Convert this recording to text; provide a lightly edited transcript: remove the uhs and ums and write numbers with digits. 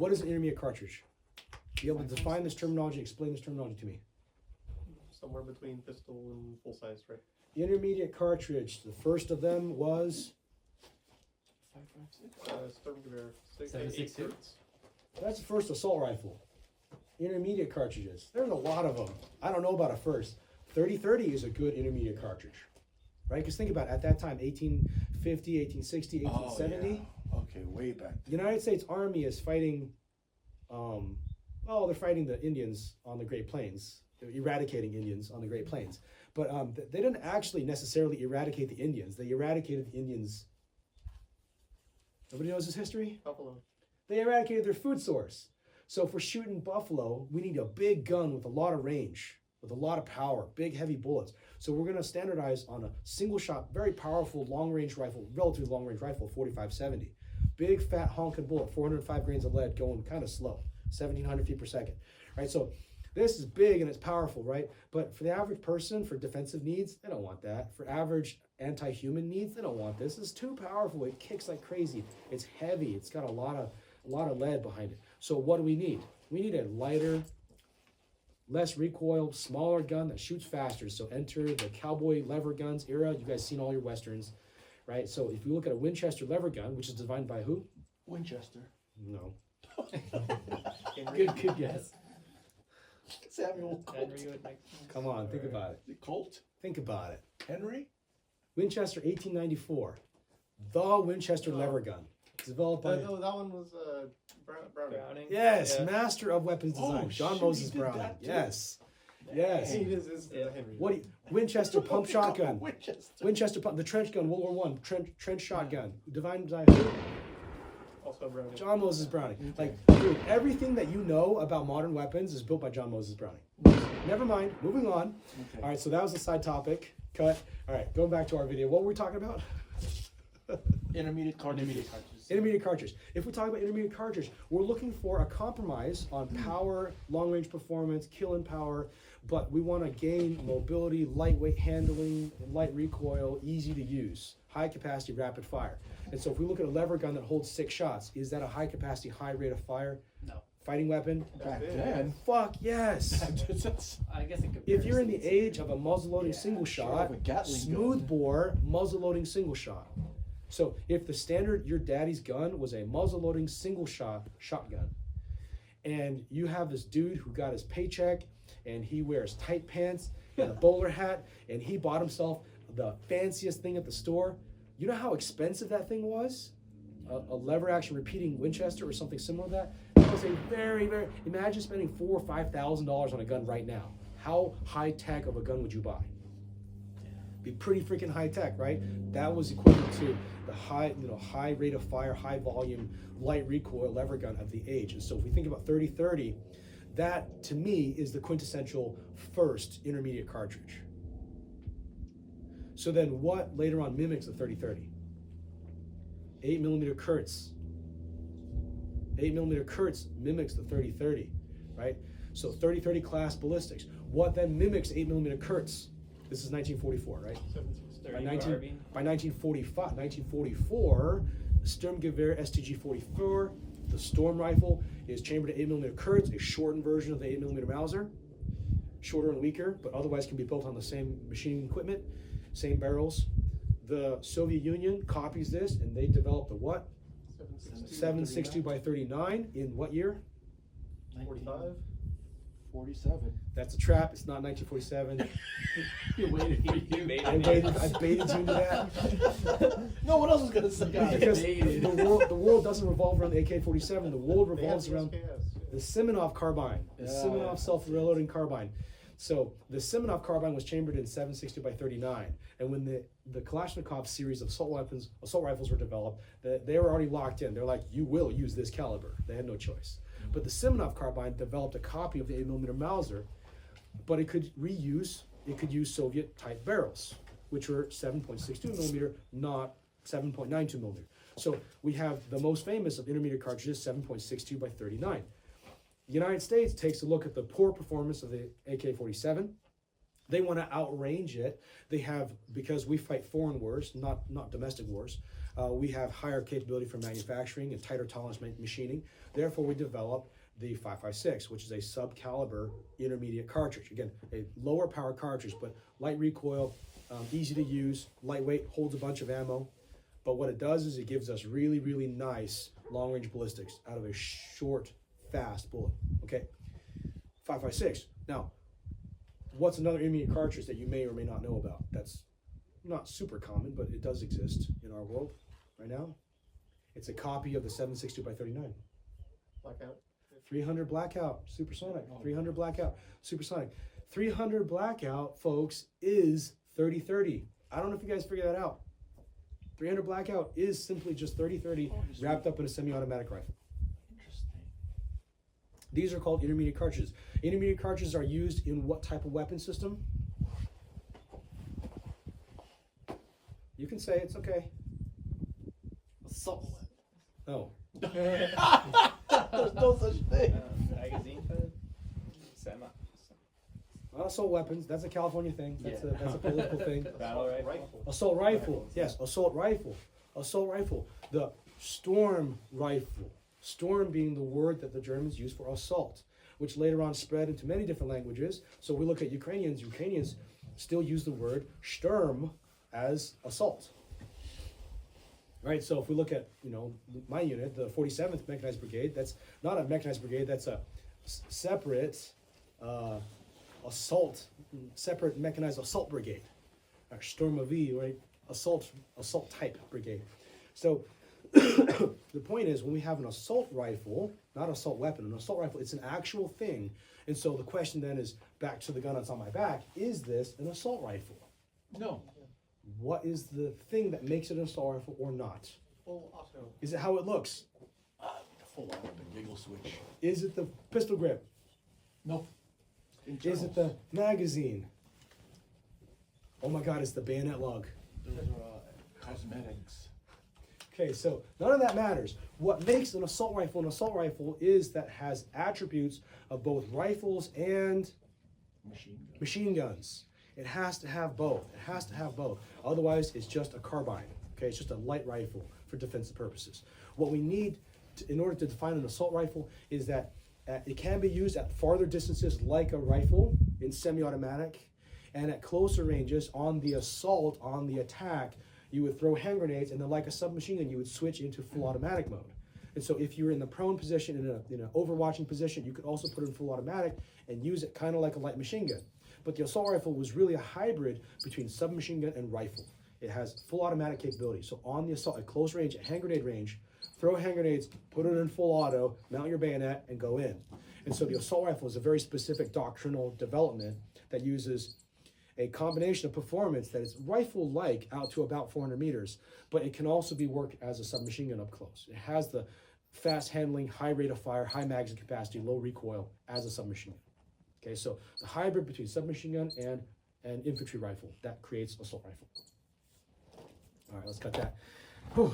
What is an intermediate cartridge? Be able to define this terminology, explain this terminology to me. Somewhere between pistol and full size, right? Intermediate cartridge, the first of them was? 5.56. Sturmgewehr. 7.62. That's the first assault rifle. Intermediate cartridges. There's a lot of them. I don't know about a first. 30-30 is a good intermediate cartridge. Right? Because think about it, at that time, 1850, 1860, 1870. Yeah. Okay, way back. The United States Army is fighting, they're fighting the Indians on the Great Plains. They're eradicating Indians on the Great Plains. But they didn't actually necessarily eradicate the Indians. They eradicated the Indians. Nobody knows this history? Buffalo. They eradicated their food source. So for shooting buffalo, we need a big gun with a lot of range, with a lot of power, big heavy bullets. So we're going to standardize on a single shot, very powerful long range rifle, relatively long range rifle, 45-70. Big fat honking bullet, 405 grains of lead, going kind of slow, 1,700 feet per second. Right? So this is big and it's powerful, right? But for the average person, for defensive needs, they don't want that. For average anti-human needs, they don't want this. It's too powerful. It kicks like crazy. It's heavy. It's got a lot of lead behind it. So what do we need? We need a lighter, less recoil, smaller gun that shoots faster. So enter the cowboy lever guns era. You guys seen all your westerns, right? So if you look at a Winchester lever gun, which is designed by who? Winchester. No. Good guess. Samuel Colt. Henry would make sense. Come on, think about it. The Colt. Think about it. Henry. Winchester 1894. The Winchester lever gun. Developed by... No, that one was Browning. Yes, Yeah. master of weapons design. Oh, John shit, Moses he did Browning. that too. Yes. Yes. He is Yeah. Henry. What do you, Winchester pump shotgun. Winchester. Winchester pump, the trench gun, World War I, trench shotgun. Designed by who? Also Browning. John Moses Browning. Like, dude, everything that you know about modern weapons is built by John Moses Browning. Never mind, moving on. Okay. All right, so that was a side topic. Cut. All right, going back to our video. What were we talking about? Intermediate cartridge. Intermediate cartridge. If we talk about intermediate cartridge, we're looking for a compromise on power, long-range performance, killing power, but we want to gain mobility, lightweight handling, light recoil, easy to use, high capacity, rapid fire. And so if we look at a lever gun that holds 6 shots, is that a high capacity, high rate of fire? No. Fighting weapon? Back then. Fuck yes. I guess in If you're in the comparison, age of a muzzle-loading Yeah, single sure, shot, of a Gatling smooth gun. bore muzzle-loading single shot. So if the standard, your daddy's gun was a muzzle-loading single shot shotgun, and you have this dude who got his paycheck, and he wears tight pants and a bowler hat, and he bought himself the fanciest thing at the store, you know how expensive that thing was? A lever action repeating Winchester or something similar to that? It was a very, very, imagine spending $4,000 or $5,000 on a gun right now. How high tech of a gun would you buy? Be pretty freaking high tech, right? That was equivalent to the high rate of fire, high volume, light recoil lever gun of the age. And so if we think about 30-30, that to me is the quintessential first intermediate cartridge. So then what later on mimics the 30-30? 8mm Kurz. 8mm Kurz mimics the 30-30, right? So 30-30 class ballistics. What then mimics 8mm Kurz? This is 1944, right? By 1944, Sturmgewehr STG-44, the Storm rifle, is chambered at 8mm Kurz, a shortened version of the 8mm Mauser, shorter and weaker, but otherwise can be built on the same machining equipment, same barrels. The Soviet Union copies this, and they developed the what? 7.62 by 39 in what year? 45. 47. That's a trap. It's not 1947. You waited for you. I baited you into that. No one else was gonna say that. Because the world doesn't revolve around the AK-47. The world revolves around the Simonov carbine, the Simonov self-reloading carbine. So the Simonov carbine was chambered in 7.62 by 39, and when the Kalashnikov series of assault rifles were developed, they were already locked in. They're like, you will use this caliber. They had no choice. But the Simonov carbine developed a copy of the 8mm Mauser, but it could use Soviet type barrels, which were 7.62mm, not 7.92mm. So we have the most famous of intermediate cartridges, 7.62 by 39. The United States takes a look at the poor performance of the AK-47. They want to outrange it. They have, because we fight foreign wars, not domestic wars, We have higher capability for manufacturing and tighter tolerance machining. Therefore, we developed the 5.56, which is a sub-caliber intermediate cartridge. Again, a lower power cartridge, but light recoil, easy to use, lightweight, holds a bunch of ammo. But what it does is it gives us really, really nice long-range ballistics out of a short, fast bullet. Okay, 5.56. Now, what's another intermediate cartridge that you may or may not know about? That's not super common, but it does exist in our world right now. It's a copy of the 7.62x39. Blackout. 300 blackout, supersonic. 300 blackout, supersonic. 300 blackout, folks, is 30-30. I don't know if you guys figure that out. 300 blackout is simply just 30-30 wrapped up in a semi-automatic rifle. Interesting. These are called intermediate cartridges. Intermediate cartridges are used in what type of weapon system? You can say it's okay. Assault. Oh, There's no such thing. Magazine fed? Semi. assault weapons. That's a California thing. That's a political thing. Battle rifle. Assault rifle. Yes, assault rifle. Assault rifle. The storm rifle. Storm being the word that the Germans used for assault, which later on spread into many different languages. So we look at Ukrainians. Ukrainians still use the word Sturm as assault. Right, so if we look at, my unit, the 47th Mechanized Brigade, that's not a mechanized brigade, that's a separate separate mechanized assault brigade. Sturm V, right? Assault type brigade. So the point is, when we have an assault rifle, not assault weapon, an assault rifle, it's an actual thing. And so the question then is, back to the gun that's on my back, is this an assault rifle? No. What is the thing that makes it an assault rifle or not? Full auto. Is it how it looks? The full on the giggle switch. Is it the pistol grip? Nope. Is it the magazine? Oh my God, it's the bayonet lug. Those are cosmetics. Okay, so none of that matters. What makes an assault rifle is that has attributes of both rifles and machine guns. It has to have both. It has to have both. Otherwise, it's just a carbine. Okay, it's just a light rifle for defensive purposes. What we need in order to define an assault rifle is that it can be used at farther distances like a rifle in semi-automatic, and at closer ranges on the assault, on the attack, you would throw hand grenades, and then like a submachine gun, you would switch into full automatic mode. And so if you're in the prone position, in an overwatching position, you could also put it in full automatic and use it kind of like a light machine gun. But the assault rifle was really a hybrid between submachine gun and rifle. It has full automatic capability. So on the assault, at close range, at hand grenade range, throw hand grenades, put it in full auto, mount your bayonet, and go in. And so the assault rifle is a very specific doctrinal development that uses a combination of performance that is rifle-like out to about 400 meters, but it can also be worked as a submachine gun up close. It has the fast handling, high rate of fire, high magazine capacity, low recoil as a submachine gun. Okay, so the hybrid between submachine gun and an infantry rifle, that creates assault rifle. All right, let's cut that. Whew.